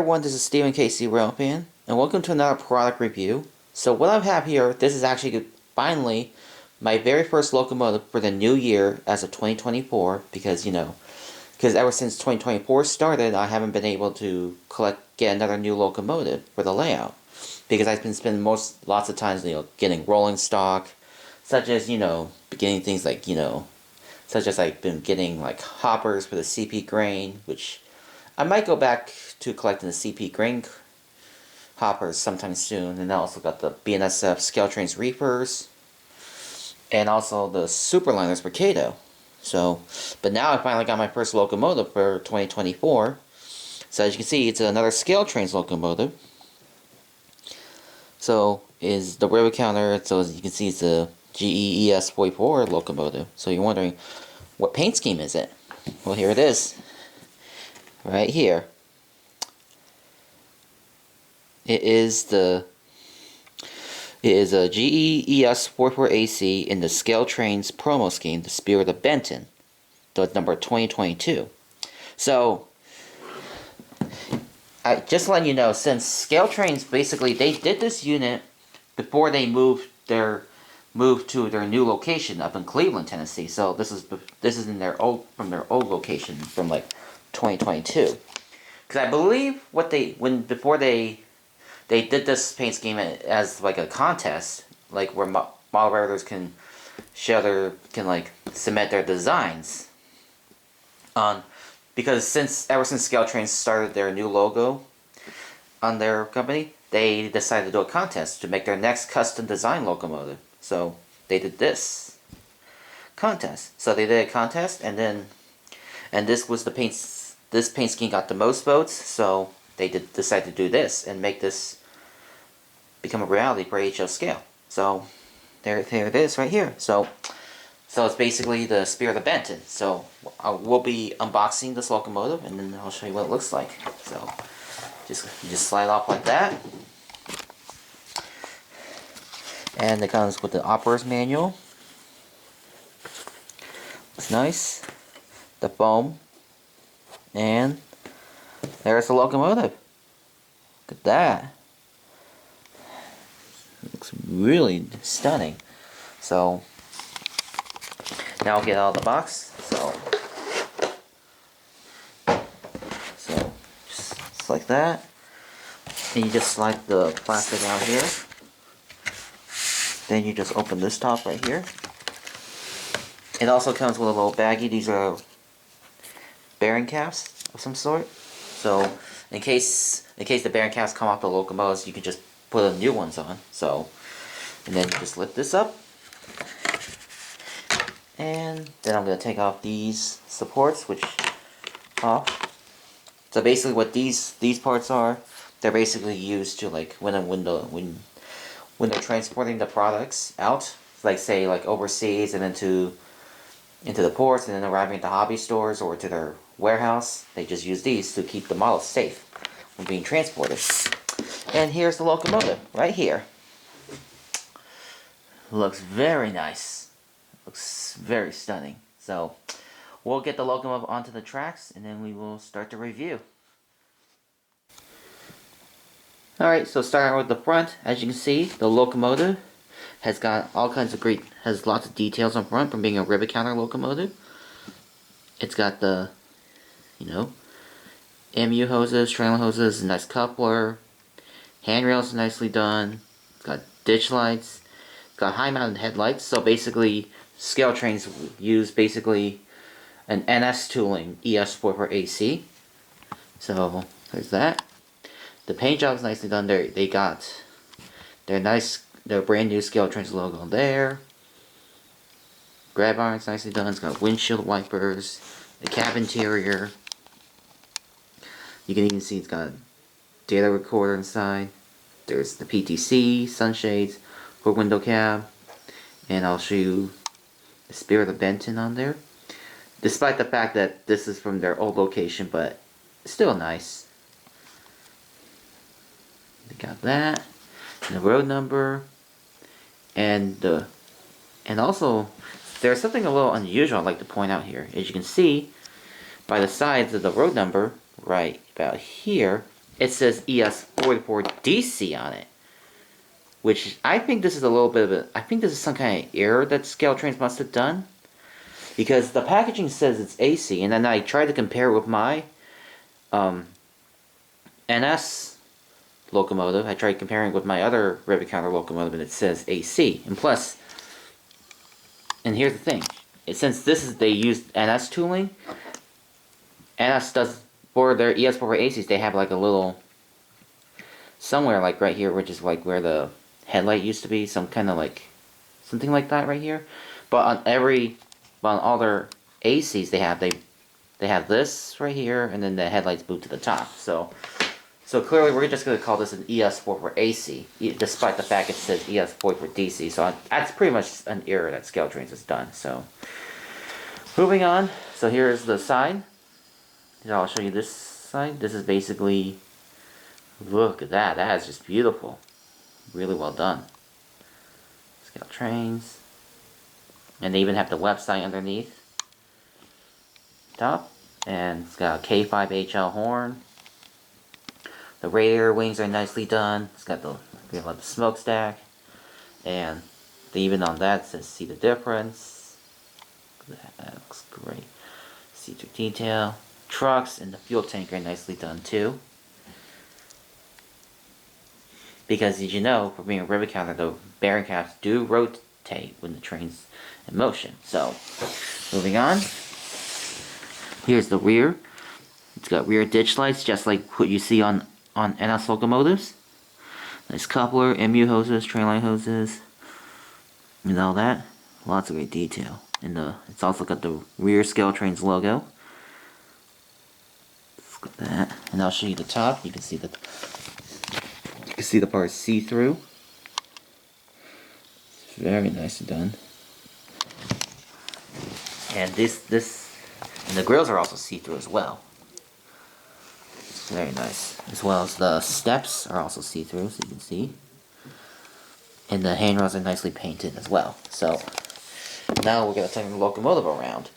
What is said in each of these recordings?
everyone, this is Stephen Casey Railpan, and welcome to another product review. So what I have here, this is actually finally my very first locomotive for the new year as of 2024, because ever since 2024 started, I haven't been able to get another new locomotive for the layout, because I've been spending lots of times, getting rolling stock, such as, beginning things like, such as I've been getting like hoppers for the CP grain, which I might go back to collecting the CP grain hoppers sometime soon. And I also got the BNSF ScaleTrains reefers, and also the superliners for Kato. So, but now I finally got my first locomotive for 2024. So as you can see, it's another ScaleTrains locomotive. So is the rivet counter. So as you can see, it's a GE ES44 locomotive. So you're wondering, what paint scheme is it? Well, here it is. Right here. It is a GE ES44AC in the ScaleTrains promo scheme, the Spirit of Benton. So it's number 2022. So, just letting you know, since ScaleTrains basically, they did this unit before they moved to their new location up in Cleveland, Tennessee. So this is in from their old location from like 2022. Because I believe before they did this paint scheme as like a contest, like where model riders can submit their designs on, because ever since ScaleTrains started their new logo on their company, they decided to do a contest to make their next custom design locomotive. So they did this contest. So they did a contest, and this was the paint. This paint scheme got the most votes, so they decide to do this and make this become a reality for HO scale. So there it is right here. So it's basically the Spirit of Benton. So we'll be unboxing this locomotive, and then I'll show you what it looks like. So you just slide off like that, and it comes with the operator's manual. It's nice. The foam. And there's the locomotive. Look at that. It looks really stunning. So now I'll get out of the box. So just like that. And you just slide the plastic out here. Then you just open this top right here. It also comes with a little baggie. These are bearing caps of some sort. So in case the bearing caps come off the locomotives, you can just put the new ones on. So, and then you just lift this up, and then I'm gonna take off these supports, which off. So basically, what these parts are, they're basically used to like when they're transporting the products out, like say like overseas and into the ports, and then arriving at the hobby stores or to their warehouse. They just use these to keep the models safe when being transported. And here's the locomotive right here. Looks very nice. Looks very stunning. So we'll get the locomotive onto the tracks, and then we will start the review. Alright, so starting with the front, as you can see, the locomotive has got all kinds of has lots of details on front from being a rivet counter locomotive. It's got the, MU hoses, trailing hoses, nice coupler, handrails nicely done. It's got ditch lights. It's got high mounted headlights. So basically, ScaleTrains use basically an NS tooling ES44AC. So there's that. The paint job is nicely done. They got their brand new ScaleTrains logo there. Grab iron's nicely done. It's got windshield wipers. The cab interior. You can even see it's got a data recorder inside. There's the PTC, sunshades, hood window cab, and I'll show you the Spirit of Benton on there. Despite the fact that this is from their old location, but still nice. They got that, and the road number, and also there's something a little unusual I'd like to point out here. As you can see, by the sides of the road number, right about here, it says ES44DC on it. Which I think this is a little bit of a... I think this is some kind of error that ScaleTrains must have done. Because the packaging says it's AC, and then I tried to compare it with my NS locomotive. I tried comparing it with my other Rivet counter locomotive, and it says AC. And plus, and here's the thing, since this is, they used NS tooling, NS does, for their ES44ACs, they have like a little, somewhere like right here, which is like where the headlight used to be, some kind of like, something like that right here. But on all their ACs they have this right here, and then the headlights move to the top. So clearly we're just going to call this an ES44AC, despite the fact it says ES44DC. So that's pretty much an error that ScaleTrains has done. So moving on. So here's the side. I'll show you this side. This is basically, look at that. That is just beautiful. Really well done. ScaleTrains. And they even have the website underneath. Top. And it's got a K5HL horn. The radiator wings are nicely done. It's got the smokestack. And even on that says see the difference. That looks great. See through detail. Trucks and the fuel tank are nicely done too. Because as you know, for being a rivet counter, the bearing caps do rotate when the train's in motion. So, moving on. Here's the rear. It's got rear ditch lights, just like what you see on NS locomotives. Nice coupler, MU hoses, train line hoses, and all that. Lots of great detail. And it's also got the rear ScaleTrains logo. Let's look at that. And I'll show you the top. You can see the parts see-through. It's very nicely done. And and the grills are also see-through as well. It's very nice. As well as the steps are also see-through, so you can see. And the handrails are nicely painted as well. So, now we're going to turn the locomotive around.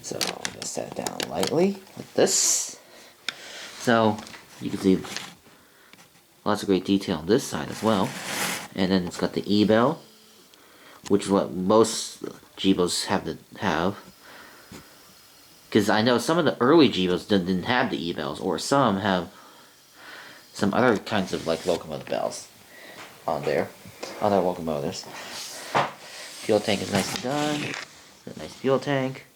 So, I'm going to set it down lightly, like this. So, you can see lots of great detail on this side as well. And then it's got the E-bell, which is what most Jeebos have to have. Because I know some of the early Jeebos didn't have the E-bells, or some have some other kinds of like locomotive bells on there, on their locomotives. Fuel tank is nicely done. Got a nice fuel tank.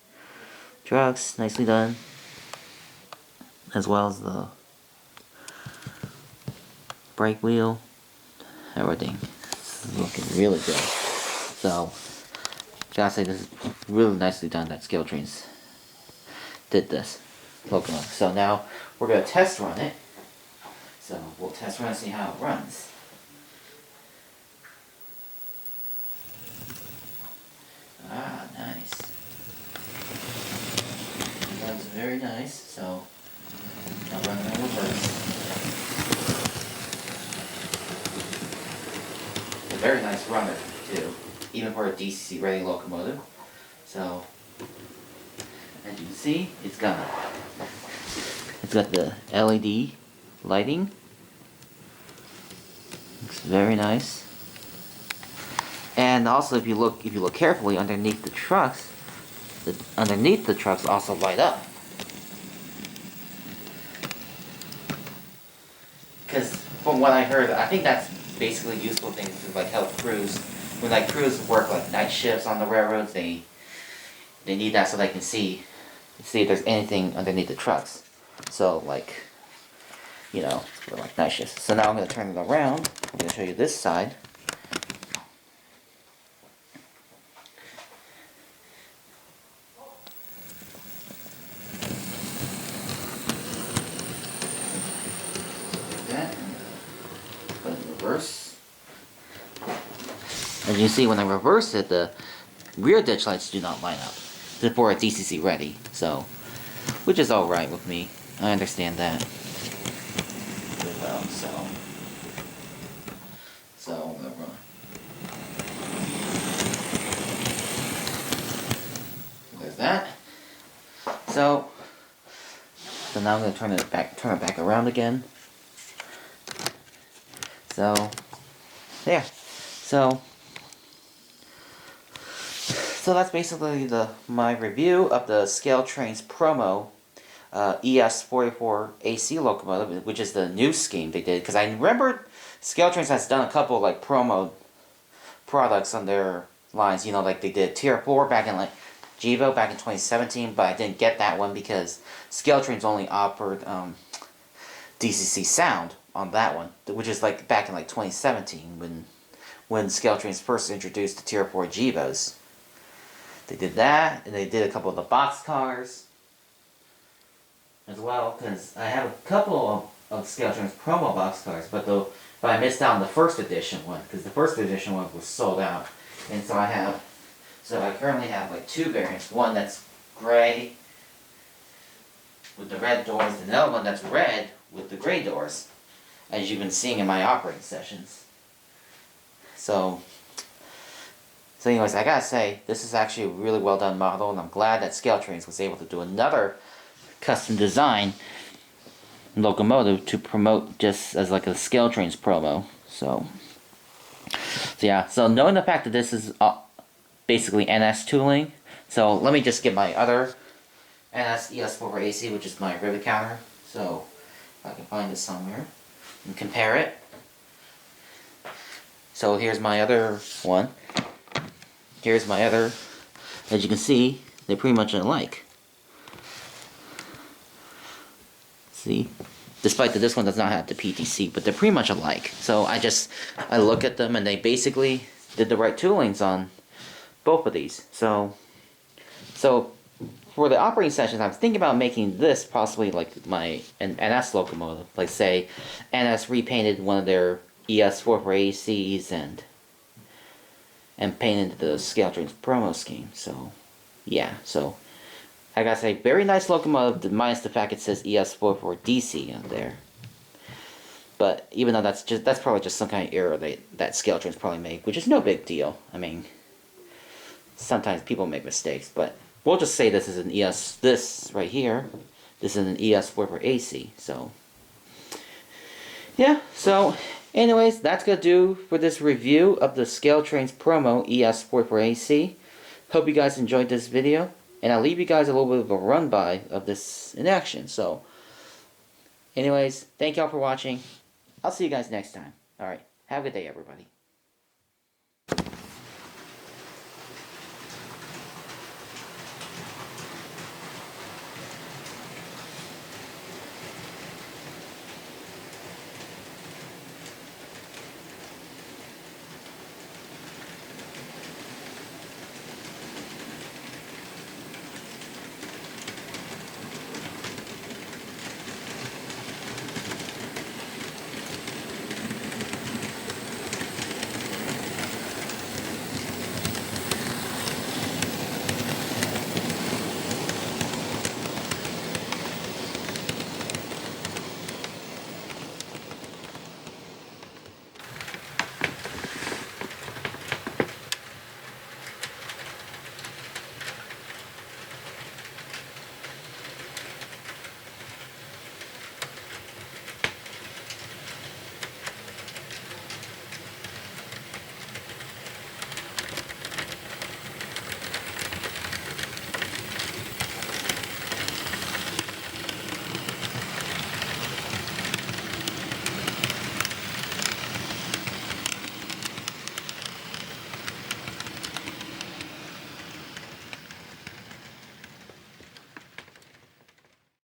Trucks, nicely done. As well as the brake wheel. Everything. It's looking really good. So, gotta say this is really nicely done that ScaleTrains did this locomotive. So now we're gonna test run it. So we'll test run and see how it runs. Ah, nice. It runs very nice. So I'll run it in reverse. A very nice runner too, even for a DCC ready locomotive. So as you can see, it's got the LED lighting. Looks very nice. And also, if you look carefully underneath the trucks, also light up. Because from what I heard, I think that's basically a useful thing to like help crews. When like crews work like night shifts on the railroads, they need that so they can see if there's anything underneath the trucks. So like, you know, for like night shifts. So now I'm going to turn it around. I'm going to show you this side. Like that. Put it in reverse. As you see, when I reverse it, the rear ditch lights do not light up. For a DCC ready, so, which is alright with me. I understand that. Well, so I'm gonna run. There's that. So So now I'm going to turn it back around again. So, yeah. So that's basically my review of the ScaleTrains promo ES44AC locomotive, which is the new scheme they did. Because I remember ScaleTrains has done a couple like promo products on their lines. You know, like they did Tier 4 back in like Jibo back in 2017, but I didn't get that one because ScaleTrains only offered DCC sound on that one, which is like back in like 2017 when ScaleTrains first introduced the Tier 4 Jibos. They did that, and they did a couple of the box cars as well, because I have a couple of ScaleTrains promo box cars, but I missed out on the first edition one, because the first edition one was sold out. And so I currently have like two variants. One that's gray with the red doors, and another one that's red with the gray doors, as you've been seeing in my operating sessions. So anyways, I gotta say, this is actually a really well done model, and I'm glad that ScaleTrains was able to do another custom design locomotive to promote just as like a ScaleTrains promo. So yeah, so knowing the fact that this is basically NS tooling, so let me just get my other NS ES44AC, which is my rivet counter. So if I can find it somewhere and compare it. So here's my other one. Here's my other. As you can see, they're pretty much alike. See? Despite that this one does not have the PTC, but they're pretty much alike. So I look at them and they basically did the right toolings on both of these. So for the operating sessions, I'm thinking about making this possibly like an NS locomotive. Like say, NS repainted one of their ES44ACs and painted the ScaleTrains promo scheme. So yeah, so I gotta say, very nice locomotive, minus the fact it says ES44DC on there. But even though that's probably just some kind of error that ScaleTrains probably make, which is no big deal. I mean, sometimes people make mistakes, but we'll just say this is an this right here, this is an ES44AC. So yeah, so anyways, that's gonna do for this review of the ScaleTrains promo ES44AC. Hope you guys enjoyed this video, and I'll leave you guys a little bit of a run-by of this in action. So anyways, thank y'all for watching. I'll see you guys next time. Alright, have a good day, everybody.